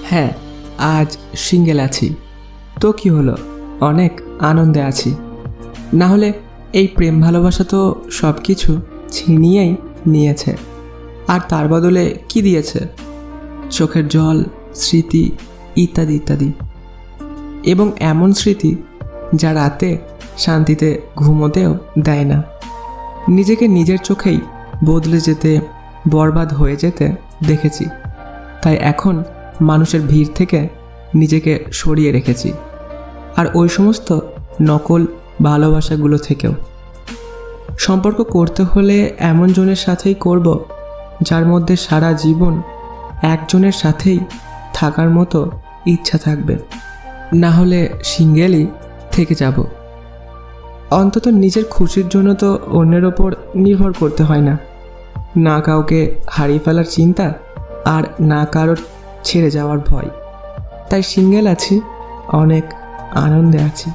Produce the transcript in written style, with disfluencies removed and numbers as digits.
হ্যাঁ, আজ সিঙ্গেল আছি। তো কি হলো, অনেক আনন্দে আছি। না হলে এই প্রেম ভালোবাসা তো সব কিছু ছিনিয়েই নিয়েছে। আর তার বদলে কি দিয়েছে? চোখের জল, স্মৃতি, ইত্যাদি ইত্যাদি। এবং এমন স্মৃতি যা রাতে শান্তিতে ঘুমোতেও দেয় না। নিজেকে নিজের চোখেই বদলে যেতে, বরবাদ হয়ে যেতে দেখেছি। তাই এখন মানুষের ভিড় থেকে নিজেকে সরিয়ে রেখেছি, আর ওই সমস্ত নকল ভালোবাসাগুলো থেকেও। সম্পর্ক করতে হলে এমন জনের সাথেই করব যার মধ্যে সারা জীবন একজনের সাথেই থাকার মতো ইচ্ছা থাকবে। না হলে সিঙ্গেলই থেকে যাব। অন্তত নিজের খুশির জন্য তো অন্যের ওপর নির্ভর করতে হয় না। না কাউকে হারিয়ে ফেলার চিন্তা, আর না কারোর ছেড়ে যাওয়ার ভয়। তাই সিঙ্গেল আছি, অনেক আনন্দে আছি।